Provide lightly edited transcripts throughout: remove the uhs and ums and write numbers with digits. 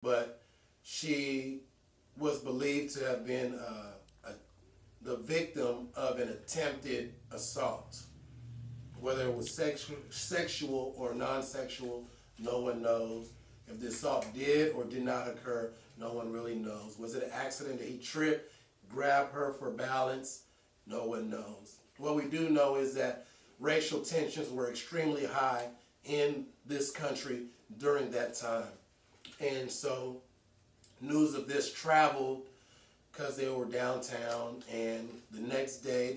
but she was believed to have been the victim of an attempted assault. Whether it was sexual or non-sexual, no one knows. If the assault did or did not occur, no one really knows. Was it an accident that he tripped, grabbed her for balance? No one knows. What we do know is that racial tensions were extremely high in this country during that time. And so news of this traveled because they were downtown, and the next day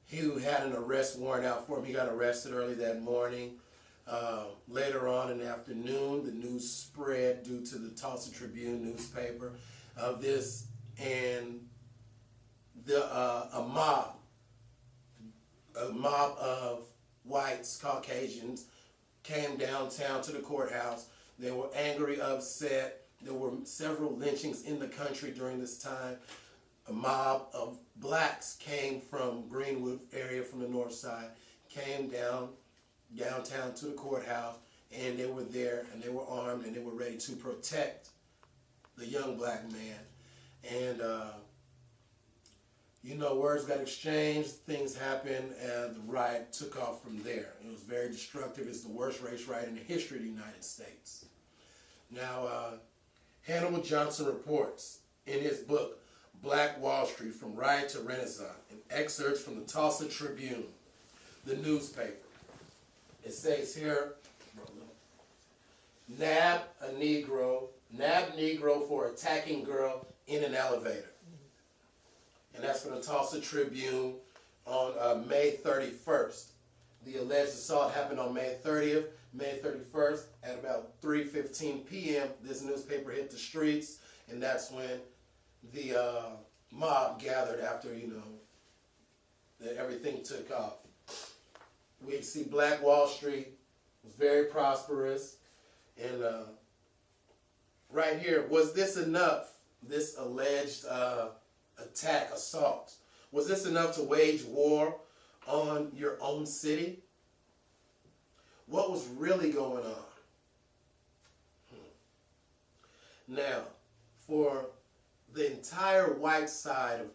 he had an arrest warrant out for him. He got arrested early that morning. Later on in the afternoon, the news spread due to the Tulsa Tribune newspaper of this, and a mob of whites, Caucasians, came downtown to the courthouse. They were angry, upset. There were several lynchings in the country during this time. A mob of blacks came from Greenwood area, from the north side, came downtown to the courthouse, and they were there, and they were armed, and they were ready to protect the young black man. And words got exchanged, things happened, and the riot took off from there. It was very destructive. It's the worst race riot in the history of the United States. Now, Hannibal Johnson reports in his book, Black Wall Street, From Riot to Renaissance, in excerpts from the Tulsa Tribune, the newspaper. It says here, nab Negro for attacking girl in an elevator. And that's from the Tulsa Tribune on May 31st. The alleged assault happened on May 30th. May 31st at about 3:15 p.m. This newspaper hit the streets, and that's when the mob gathered after, that everything took off. We see Black Wall Street was very prosperous, and right here, was this enough, this alleged assault? Was this enough to wage war on your own city? What was really going on? Now, for the entire white side of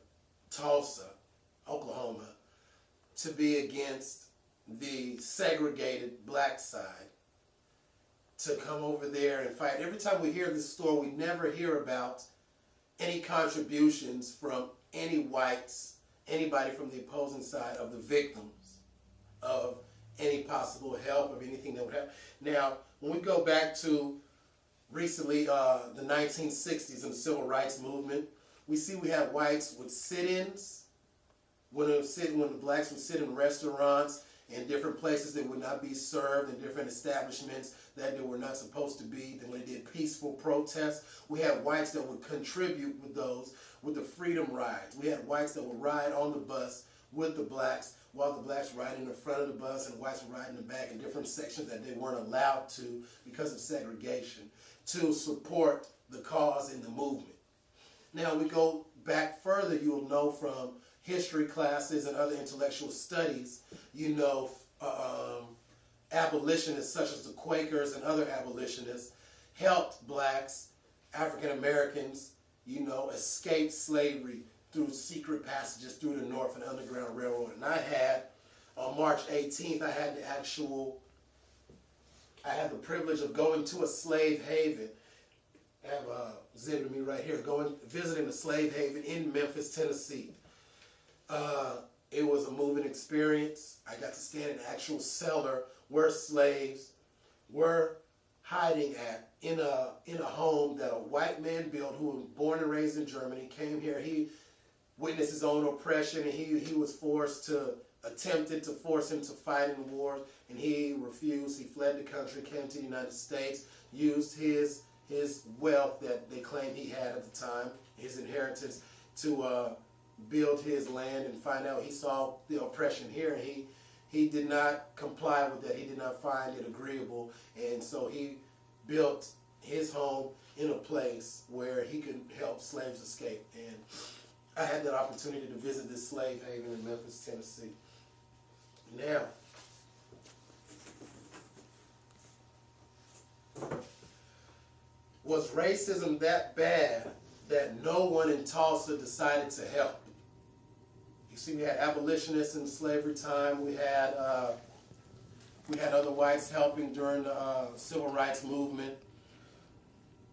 Tulsa, Oklahoma, to be against the segregated black side, to come over there and fight. Every time we hear this story, we never hear about any contributions from any whites, anybody from the opposing side of the victims of any possible help of anything that would happen. Now, when we go back to recently the 1960s and the Civil Rights Movement, we see we have whites with sit-ins, when the blacks would sit in restaurants and different places that would not be served, in different establishments that they were not supposed to be. Then when they did peaceful protests, we had whites that would contribute with those, with the freedom rides. We had whites that would ride on the bus with the blacks, while the blacks ride in the front of the bus and whites would ride in the back in different sections that they weren't allowed to because of segregation, to support the cause and the movement. Now, we go back further, you'll know from history classes and other intellectual studies, abolitionists such as the Quakers and other abolitionists helped blacks, African Americans, escape slavery through secret passages through the North and Underground Railroad. And I had, on March 18th, I had the privilege of going to a slave haven. I have a exhibit of me right here, visiting a slave haven in Memphis, Tennessee. It was a moving experience. I got to stand in an actual cellar where slaves were hiding at, in a home that a white man built, who was born and raised in Germany, came here. He witnessed his own oppression, and he was attempted to force him to fight in the war, and he refused. He fled the country, came to the United States, used his wealth that they claimed he had at the time, his inheritance, to build his land and find out. He saw the oppression here, and he did not comply with that. He did not find it agreeable, and so he built his home in a place where he could help slaves escape. And I had that opportunity to visit this slave haven in Memphis, Tennessee. Now, Was racism that bad that no one in Tulsa decided to help? You see, we had abolitionists in slavery time. We had other whites helping during the civil rights movement.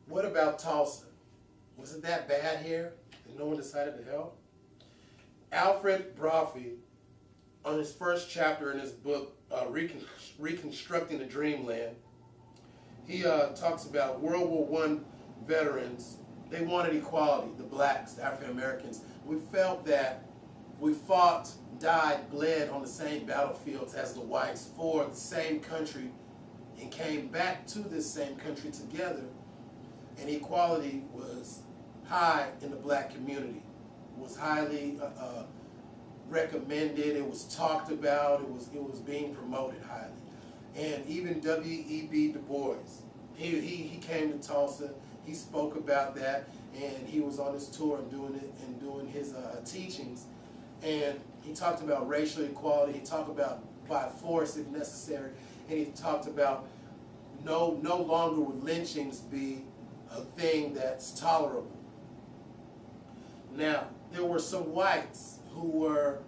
What about Tulsa? Was it that bad here that no one decided to help? Alfred Brophy, on his first chapter in his book, Reconstructing the Dreamland, he talks about World War I veterans. They wanted equality, the blacks, the African Americans. We felt that we fought, died, bled on the same battlefields as the whites for the same country and came back to this same country together. And equality was high in the black community. It was highly recommended. It was talked about. It was being promoted highly. And even W.E.B. Du Bois, he came to Tulsa. He spoke about that, and he was on his tour and doing his teachings. And he talked about racial equality. He talked about by force if necessary. And he talked about no longer would lynchings be a thing that's tolerable. Now, there were some whites who were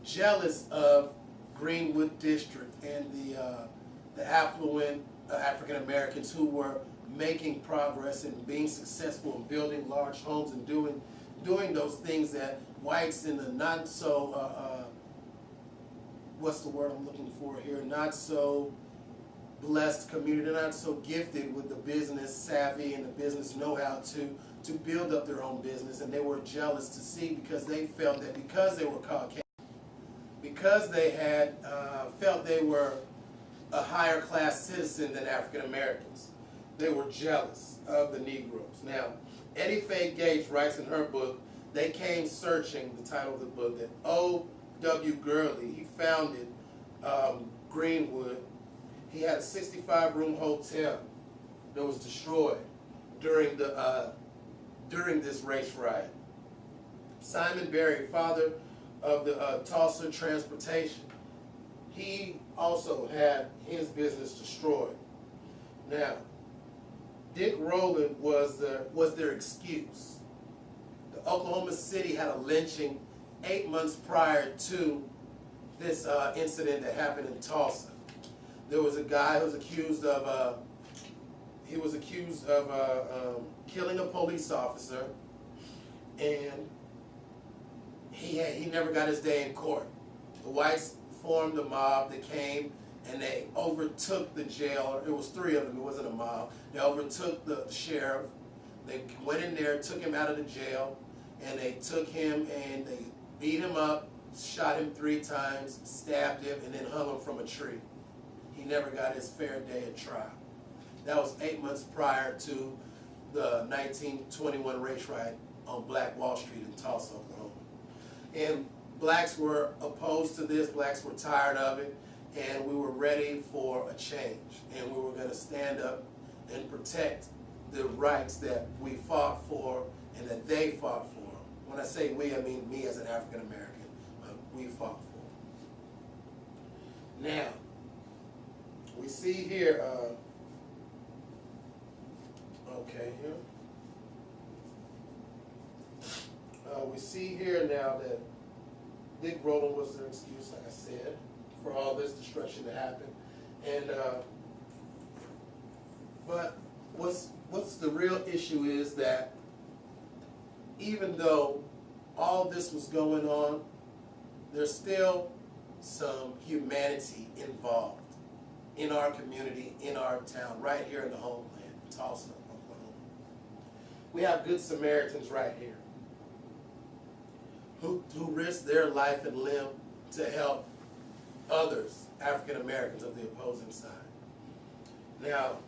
jealous of Greenwood District and the affluent African Americans who were making progress and being successful in building large homes and doing those things that whites in the not so what's the word I'm looking for here, not so blessed community, not so gifted with the business savvy and the business know-how to build up their own business, and they were jealous to see because they felt that because they were Caucasian, because they had felt they were a higher class citizen than African Americans, they were jealous of the Negroes. Now, Eddie Faye Gates writes in her book, They Came Searching, the title of the book, that O.W. Gurley, he founded Greenwood. He had a 65-room hotel that was destroyed during this race riot. Simon Berry, father of the Tulsa Transportation, he also had his business destroyed. Now, Dick Rowland was their excuse. The Oklahoma City had a lynching 8 months prior to this incident that happened in Tulsa. There was a guy who was accused of killing a police officer, and he never got his day in court. The whites formed a mob that came and they overtook the jail. It was 3 of them. It wasn't a mob. They overtook the sheriff. They went in there, took him out of the jail, and they took him and they beat him up, shot him 3 times, stabbed him, and then hung him from a tree. He never got his fair day at trial. That was 8 months prior to the 1921 race riot on Black Wall Street in Tulsa, Oklahoma. And blacks were opposed to this. Blacks were tired of it. And we were ready for a change. And we were going to stand up and protect the rights that we fought for and that they fought for. When I say we, I mean me as an African American. We fought for. Now, we see here, we see here now that Dick Rowland was their excuse, like I said, for all this destruction to happen. And but what's the real issue is that even though all this was going on, there's still some humanity involved in our community, in our town, right here in the homeland, Tulsa, Oklahoma. We have good Samaritans right here who risk their life and limb to help others, African Americans of the opposing side. Now,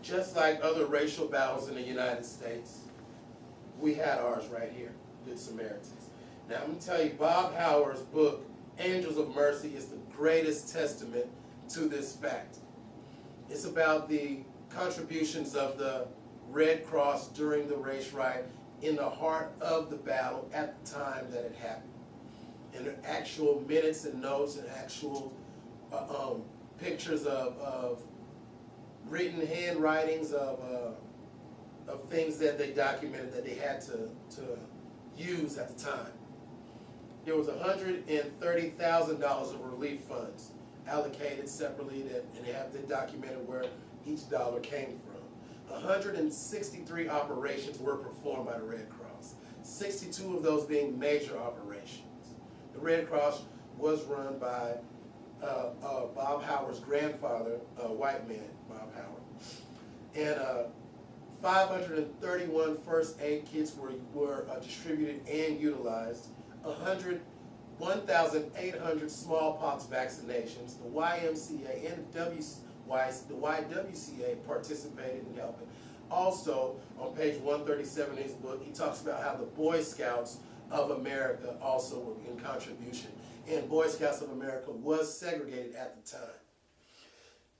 just like other racial battles in the United States, we had ours right here, Good Samaritans. Now, I'm going to tell you, Bob Howard's book, Angels of Mercy, is the greatest testament to this fact. It's about the contributions of the Red Cross during the race riot in the heart of the battle at the time that it happened. And the actual minutes and notes and actual pictures of written handwritings of things that they documented that they had to use at the time. There was $130,000 of relief funds allocated separately, and they have documented where each dollar came from. 163 operations were performed by the Red Cross, 62 of those being major operations. The Red Cross was run by Bob Howard's grandfather, a white man, Bob Howard. And 531 first aid kits were distributed and utilized. 1,800 smallpox vaccinations. The YMCA and the YWCA participated in helping. Also, on page 137 of his book, he talks about how the Boy Scouts of America also were in contribution. And Boy Scouts of America was segregated at the time.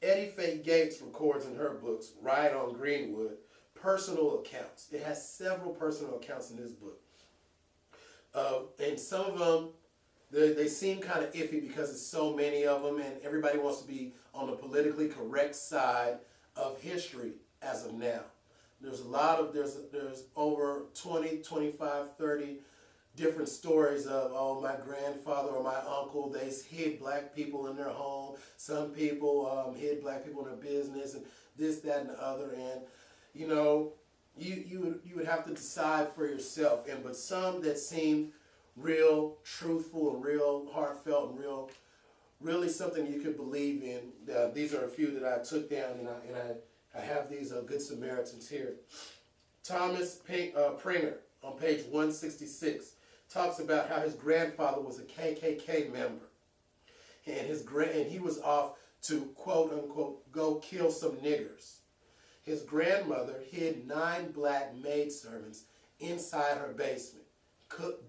Eddie Faye Gates records in her books, Ride on Greenwood, personal accounts. It has several personal accounts in this book. And some of them, they seem kind of iffy because there's so many of them, and everybody wants to be on the politically correct side of history as of now. There's over 20, 25, 30 different stories of, oh, my grandfather or my uncle, they hid black people in their home. Some people hid black people in their business, and this, that, and the other. And, you know, you would have to decide for yourself. But some that seemed real truthful and real heartfelt and really something you could believe in. These are a few that I took down, and I have these Good Samaritans here. Thomas Pringer on page 166 talks about how his grandfather was a KKK member, and he was off to quote unquote go kill some niggers. His grandmother hid 9 black maidservants inside her basement,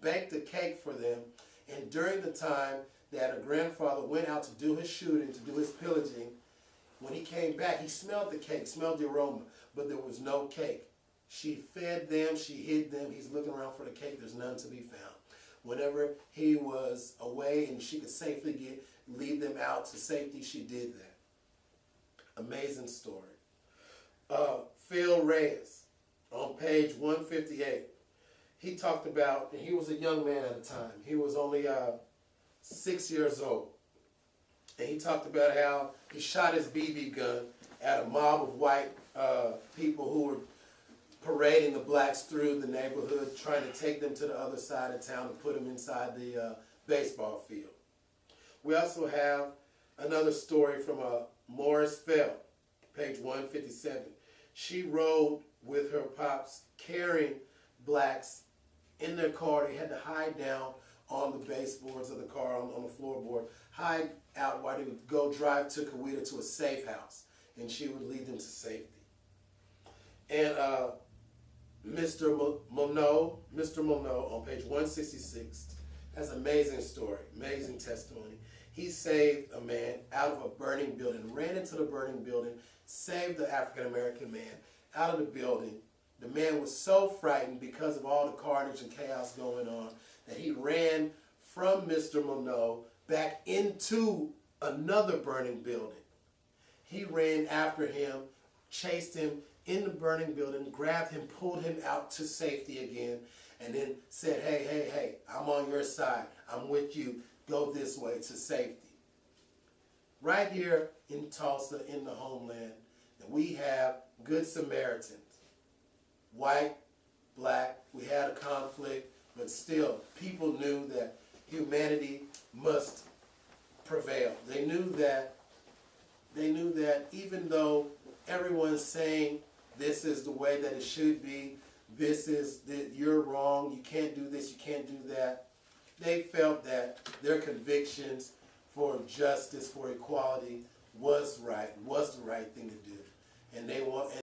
baked a cake for them, and during the time that her grandfather went out to do his shooting, to do his pillaging, when he came back, he smelled the cake, smelled the aroma, but there was no cake. She fed them, she hid them. He's looking around for the cake. There's none to be found. Whenever he was away and she could safely lead them out to safety, she did that. Amazing story. Phil Reyes, on page 158, he talked about, and he was a young man at the time. He was only 6 years old. And he talked about how he shot his BB gun at a mob of white people who were parading the blacks through the neighborhood, trying to take them to the other side of town and put them inside the baseball field. We also have another story from Morris Fell, page 157. She rode with her pops carrying blacks in their car. They had to hide down on the baseboards of the car, on the floorboard, hide out while they would go drive to Coweta to a safe house, and she would lead them to safety. And Mr. Monod on page 166 has an amazing story, amazing testimony. He saved a man out of a burning building, ran into the burning building, saved the African-American man out of the building. The man was so frightened because of all the carnage and chaos going on that he ran from Mr. Monod back into another burning building. He ran after him, chased him in the burning building, grabbed him, pulled him out to safety again, and then said, hey, I'm on your side. I'm with you. Go this way to safety. Right here in Tulsa, in the homeland, we have Good Samaritans. White, black, we had a conflict, but still, people knew that humanity must prevail. They knew that even though everyone's saying this is the way that it should be, you're wrong, you can't do this, you can't do that, they felt that their convictions for justice, for equality was right, was the right thing to do. And